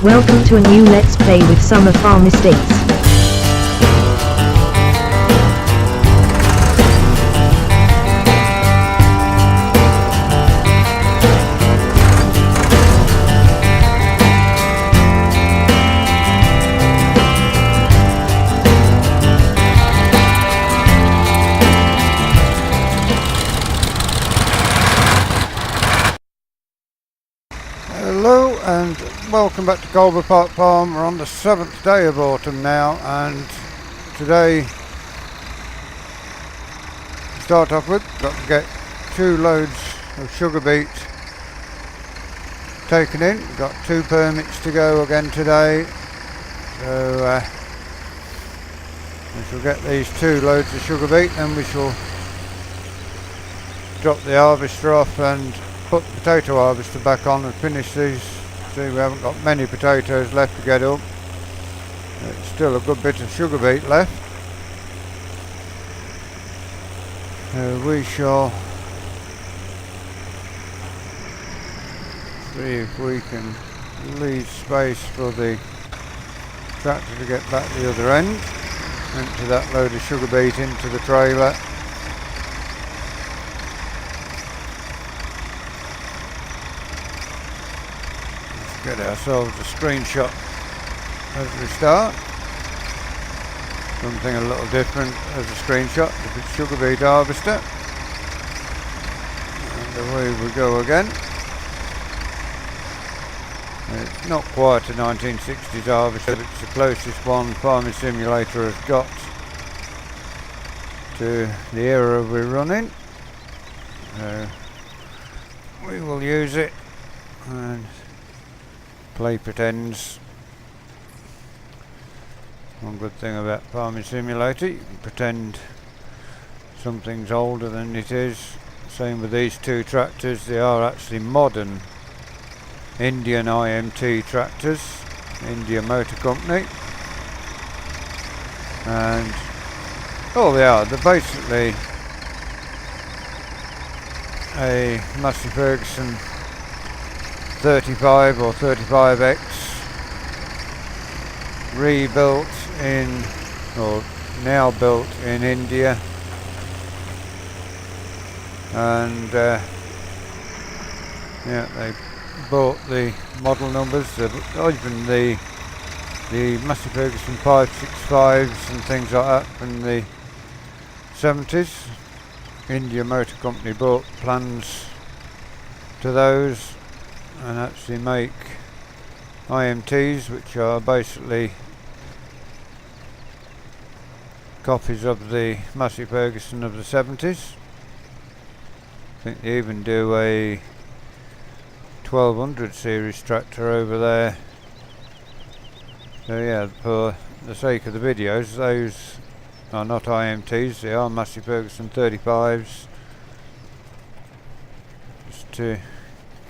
Welcome to a new Let's Play with Summer Farm Estates. Hello and welcome back to Colborough Park Farm. We're on the 7th day of autumn now, and today to start off with, got to get 2 loads of sugar beet taken in. We've got 2 permits to go again today, so we shall get these 2 loads of sugar beet, then we shall drop the harvester off and put the potato harvester back on and finish these. See, we haven't got many potatoes left to get up. It's still a good bit of sugar beet left. We shall see if we can leave space for the tractor to get back the other end. Empty that load of sugar beet into the trailer. Get ourselves a screenshot as we start. Something a little different as a screenshot if it's sugar beet harvester. And away we go again. It's not quite a 1960s harvester, it's the closest one Farming Simulator has got to the era we're running. We will use it and play pretends. One good thing about Farming Simulator, you can pretend something's older than it is. Same with these 2 tractors, they are actually modern Indian IMT tractors, India Motor Company. And they're basically a Massey Ferguson 35 or 35X rebuilt in, or now built in India, and yeah, they bought the model numbers, even the Massey Ferguson 565s and things like that from the 70s. India Motor Company bought plans to those and actually make IMTs, which are basically copies of the Massey Ferguson of the 70s. I think they even do a 1200 series tractor over there. So yeah, for the sake of the videos, those are not IMTs, they are Massey Ferguson 35s, just to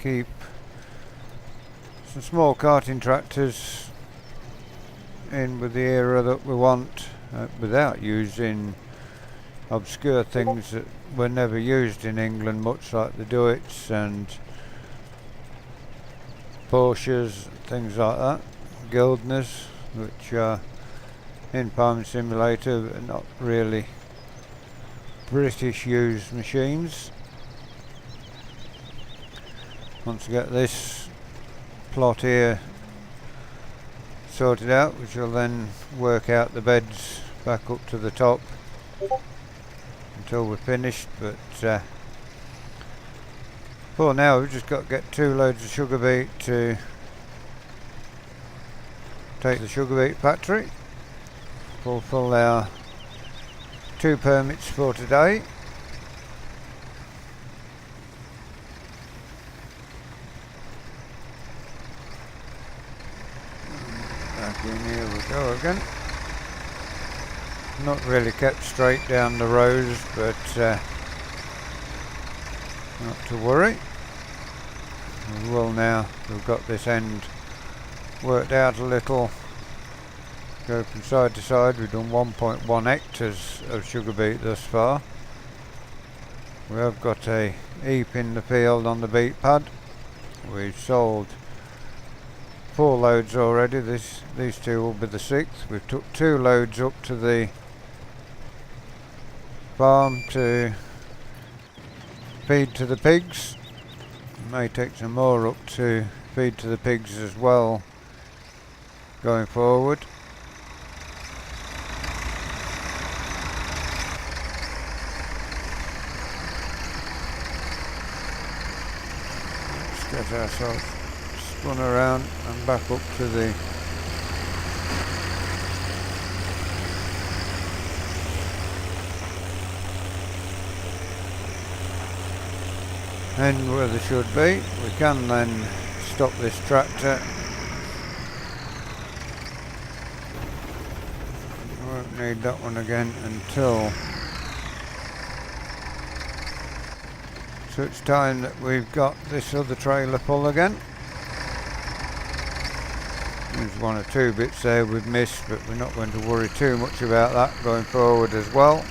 keep some small carting tractors in with the era that we want, without using obscure things that were never used in England much, like the Duets and Porsches, things like that, Gildners, which are in Farming Simulator but not really British used machines. Once we get this plot here sorted out, which will then work out the beds back up to the top until we're finished, but for now we've just got to get 2 loads of sugar beet to take the sugar beet factory, fulfill our 2 permits for today. Here we go again. Not really kept straight down the rows, but not to worry. We will now. We've got this end worked out a little. Go from side to side. We've done 1.1 hectares of sugar beet thus far. We have got a heap in the field on the beet pad. We've sold 4 loads already. These 2 will be the 6th. We've took 2 loads up to the farm to feed to the pigs. May take some more up to feed to the pigs as well going forward. Let's get ourselves spun around and back up to the end where they should be. We can then stop this tractor. We won't need that one again until such time that we've got this other trailer full again. There's 1 or 2 bits there we've missed, but we're not going to worry too much about that going forward as well.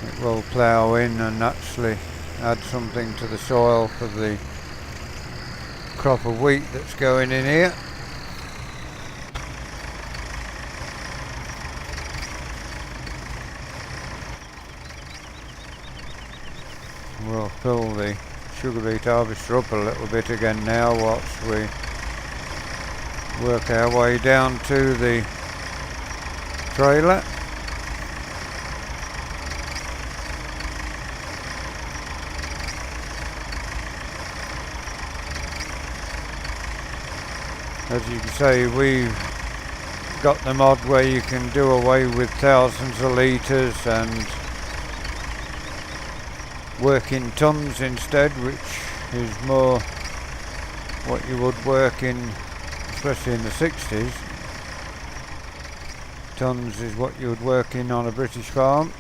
It will plough in and actually add something to the soil for the crop of wheat that's going in here. We'll fill the sugar beet harvester up a little bit again now whilst we work our way down to the trailer. As you can see, we've got the mod where you can do away with thousands of litres and work in tonnes instead, which is more what you would work in, especially in the 60s. Tonnes is what you would work in on a British farm.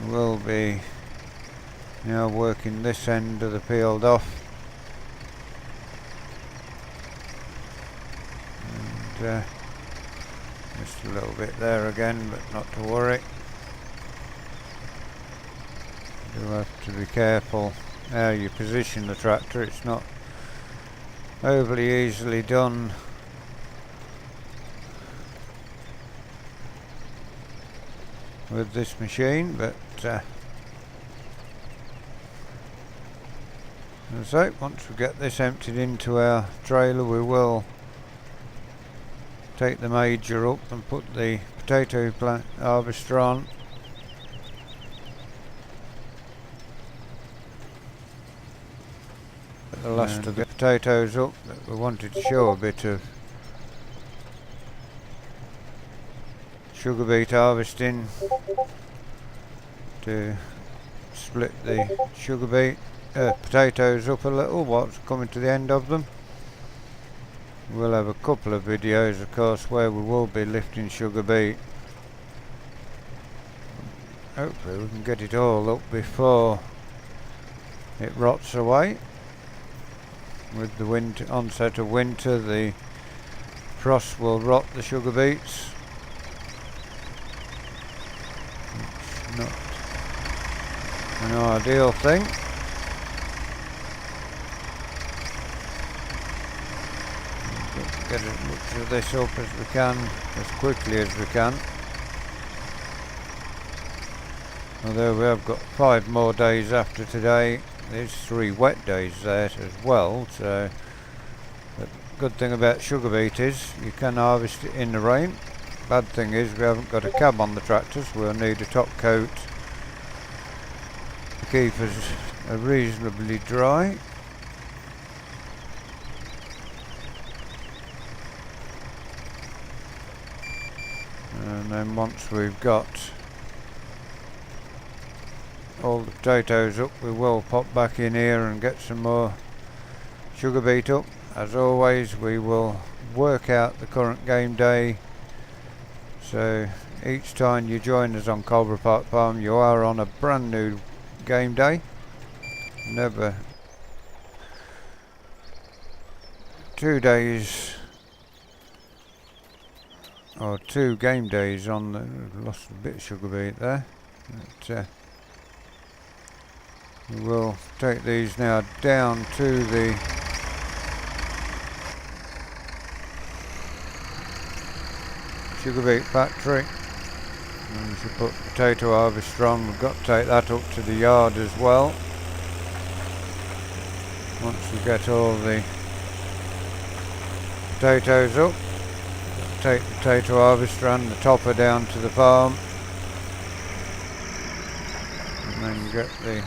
We'll be now working this end of the field off. Just a little bit there again, but not to worry. You have to be careful how you position the tractor. It's not overly easily done. With this machine, but as I say, once we get this emptied into our trailer, we will take the major up and put the potato plant harvester on. Put the last of the potatoes up, but we wanted to show a bit of sugar beet harvesting to split the sugar beet potatoes up a little whilst coming to the end of them. We'll have a couple of videos, of course, where we will be lifting sugar beet. Hopefully we can get it all up before it rots away. With the onset of winter, the frost will rot the sugar beets. It's not an ideal thing. Get as much of this up as we can, as quickly as we can. Although we have got 5 more days after today, there's 3 wet days there as well, so the good thing about sugar beet is you can harvest it in the rain. Bad thing is we haven't got a cab on the tractor, so we'll need a top coat to keep us reasonably dry. And then once we've got all the potatoes up, we will pop back in here and get some more sugar beet up. As always, we will work out the current game day, so each time you join us on Cobra Park Farm, you are on a brand new game day. Never 2 days or 2 game days on the, lost a bit of sugar beet there. But, We will take these now down to the sugar beet factory, and we should put potato harvester on. We've got to take that up to the yard as well. Once we get all the potatoes up, take the potato harvester and the topper down to the farm, and then get the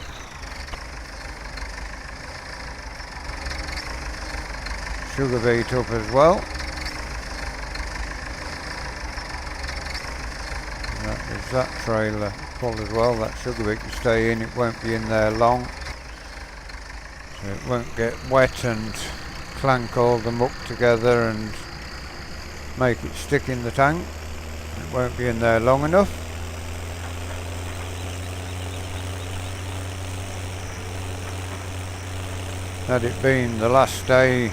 sugar beet up as well. And that is that trailer full as well. That sugar beet can stay in, it won't be in there long, so it won't get wet and clank all the muck together and make it stick in the tank. It won't be in there long enough. Had it been the last day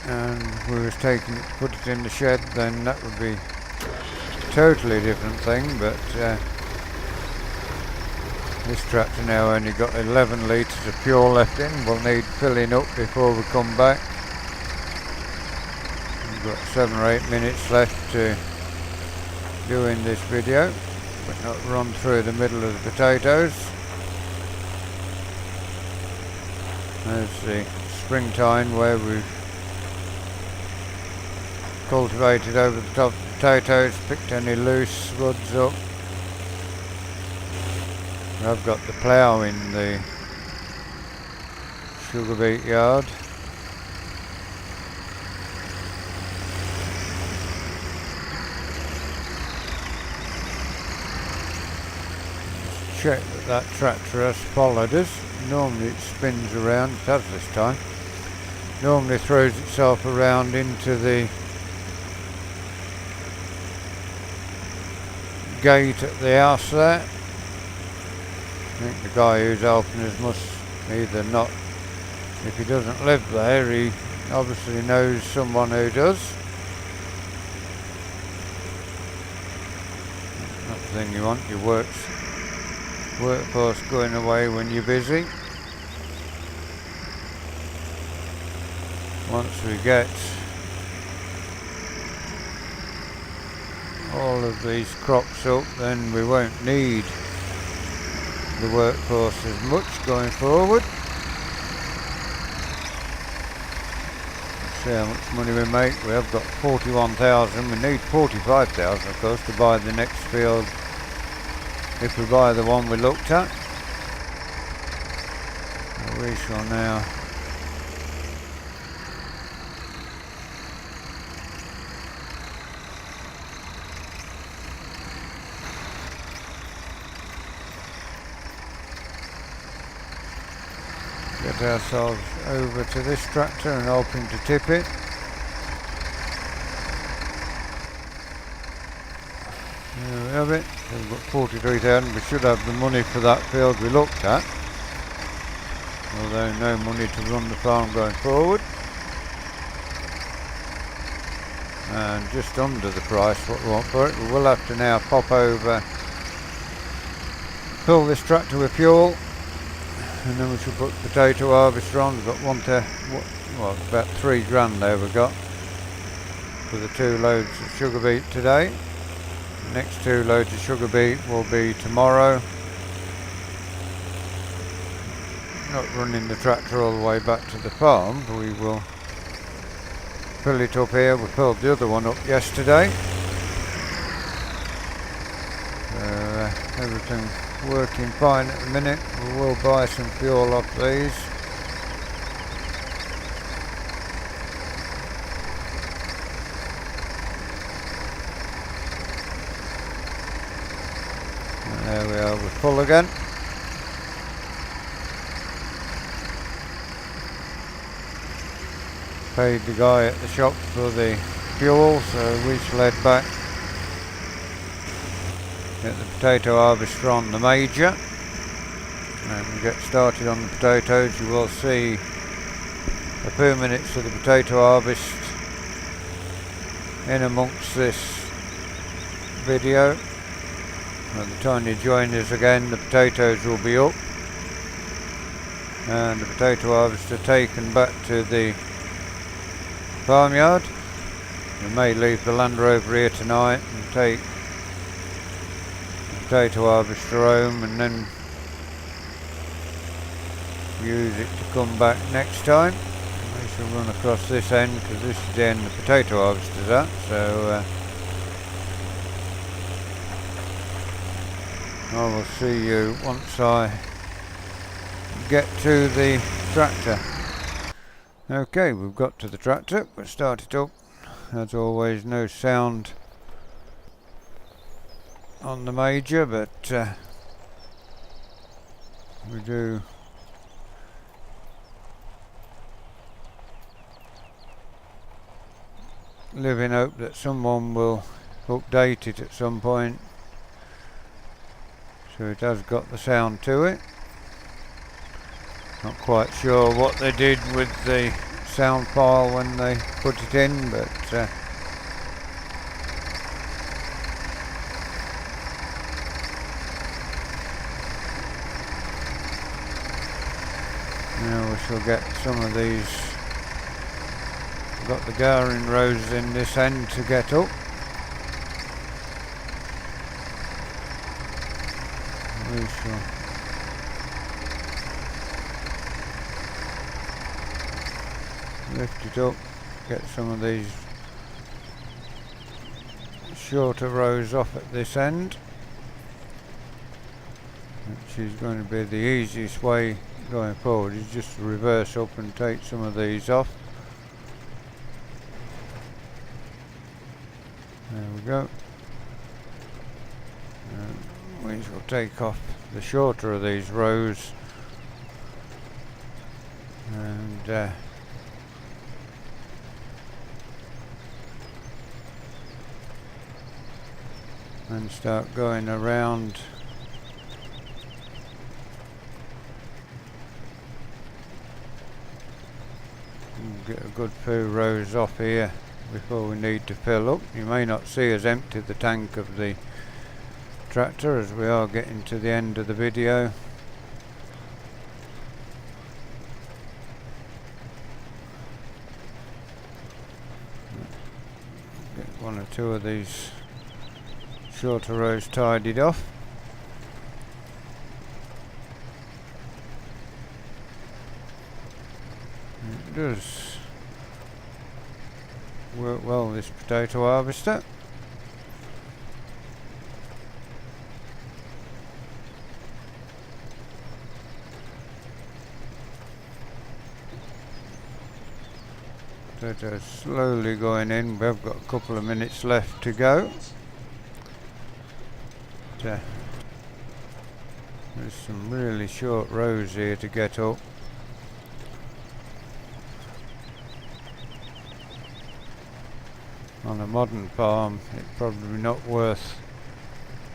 and we was taking it to put it in the shed, then that would be a totally different thing, but this tractor now only got 11 litres of fuel left in. We'll need filling up before we come back. We've got 7 or 8 minutes left to doing this video, but not run through the middle of the potatoes. There's the springtime where we've cultivated over the top of the potatoes, picked any loose spuds up. I've got the plough in the sugar beet yard. Just check that that tractor has followed us. Normally it spins around, it has this time. Normally throws itself around into the gate at the house there. I think the guy who's helping us must either not, if he doesn't live there, he obviously knows someone who does. That's the thing you want, your workforce going away when you're busy. Once we get all of these crops up, then we won't need the workforce as much going forward. Let's see how much money we make. We have got 41,000. We need 45,000 of course to buy the next field if we buy the one we looked at. So we shall now get ourselves over to this tractor and help him to tip it. There we have it. We've got 43,000. We should have the money for that field we looked at, although no money to run the farm going forward, and just under the price what we want for it. We will have to now pop over, fill this tractor with fuel, and then we should put the potato harvester on. We've got about £3,000 there we got for the 2 loads of sugar beet today. The next 2 loads of sugar beet will be tomorrow. Not running the tractor all the way back to the farm, but we will fill it up here. We filled the other one up yesterday. Everything working fine at the minute. We will buy some fuel off these. And there we are, we're full again. Paid the guy at the shop for the fuel, so we shall head back, get the potato harvester on the major and get started on the potatoes. You will see a few minutes of the potato harvest in amongst this video. At the time you join us again, the potatoes will be up and the potato harvester taken back to the farmyard. We may leave the Land Rover here tonight and take the potato harvester home and then use it to come back next time. We shall run across this end because this is the end the potato harvester's at, so I will see you once I get to the tractor. Okay, we've got to the tractor. We'll start it up. As always, no sound on the major, but we do live in hope that someone will update it at some point. So it has got the sound to it. Not quite sure what they did with the sound file when they put it in, but now we shall get some of these. We've got the garden rows in this end to get up. We shall lift it up, get some of these shorter rows off at this end, which is going to be the easiest way going forward, is just to reverse up and take some of these off. There we go. We shall take off the shorter of these rows and start going around and get a good few rows off here before we need to fill up. You may not see us empty the tank of the tractor as we are getting to the end of the video. Get one or two of these shorter rows tidied off. It does work well, this potato harvester. Potatoes slowly going in. We've got a couple of minutes left to go. There's some really short rows here to get up. On a modern farm, it's probably not worth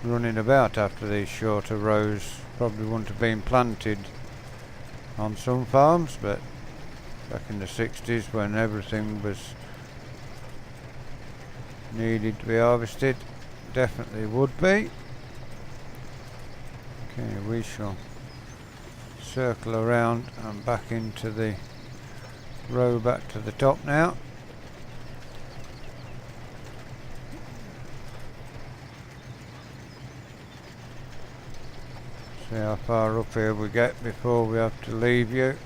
running about after these shorter rows. Probably wouldn't have been planted on some farms, but back in the 60s when everything was needed to be harvested, definitely would be. Okay, we shall circle around and back into the row back to the top now. See how far up here we get before we have to leave you.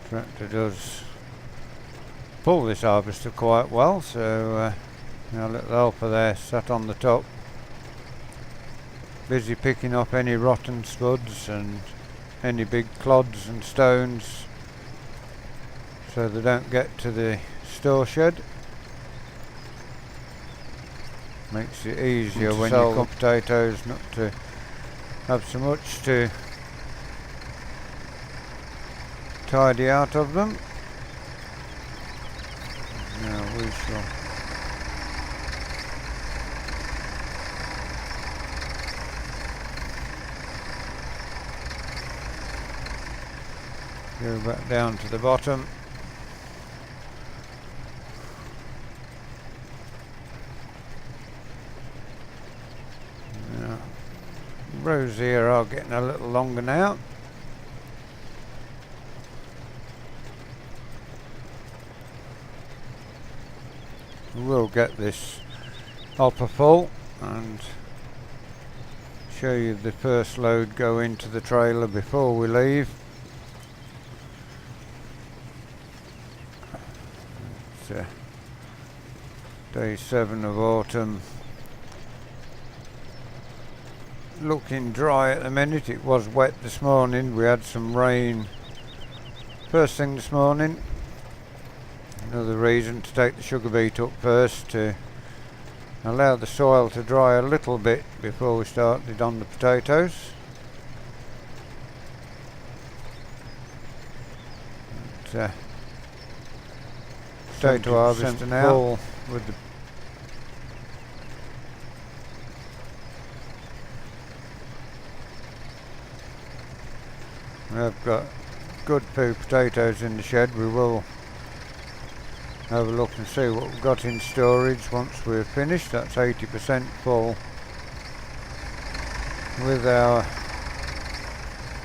Tractor does pull this harvester quite well, so our little helper there sat on the top, busy picking up any rotten spuds and any big clods and stones so they don't get to the store shed. Makes it easier when you cut potatoes not to have so much to tidy out of them. Now we shall go back down to the bottom. rows here are getting a little longer now. We'll get this hopper full and show you the first load go into the trailer before we leave. It's day 7 of autumn. Looking dry at the minute. It was wet this morning. We had some rain first thing this morning. Another reason to take the sugar beet up first, to allow the soil to dry a little bit before we started on the potatoes. Potato harvester now with the I've got good few potatoes in the shed. We will have a look and see what we've got in storage once we're finished. That's 80% full with our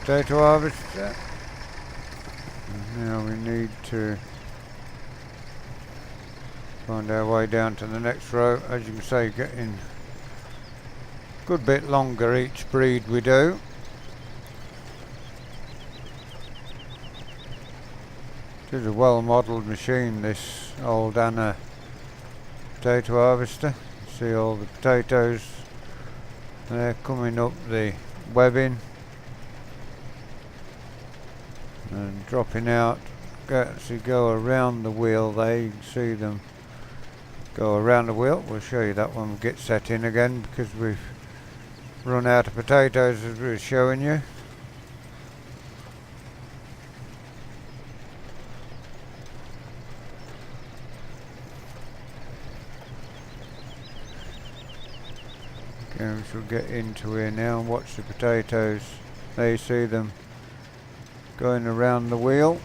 potato harvester. And now we need to find our way down to the next row. As you can see, getting a good bit longer each breed we do. It is a well modelled machine, this old Anna potato harvester. You see all the potatoes there coming up the webbing and dropping out. Actually go around the wheel there. You can see them go around the wheel. We'll show you that when we get set in again, because we've run out of potatoes as we were showing you. Okay, we shall get into here now and watch the potatoes. There you see them going around the wheel.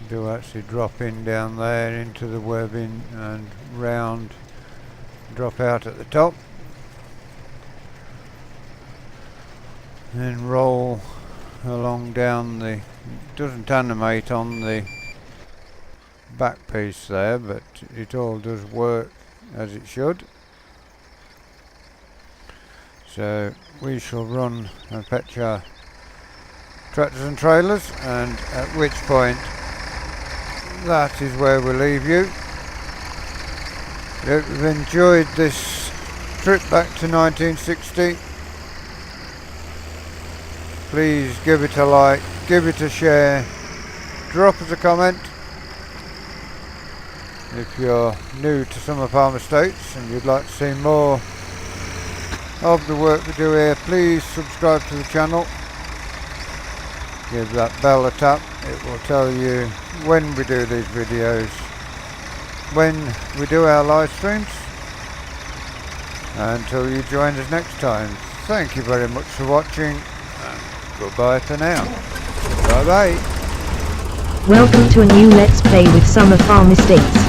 Do actually drop in down there into the webbing and round, drop out at the top, then roll along down the, it doesn't animate on the back piece there, but it all does work as it should. So we shall run and fetch our tractors and trailers, and at which point that is where we'll leave you. If you've enjoyed this trip back to 1960, please give it a like, give it a share, drop us a comment. If you're new to Summer Farm Estates and you'd like to see more of the work we do here, please subscribe to the channel. Give that bell a tap. It will tell you when we do these videos, when we do our live streams. Until you join us next time, thank you very much for watching, and goodbye for now. Bye bye. Welcome to a new Let's Play with Summer Farm Estates.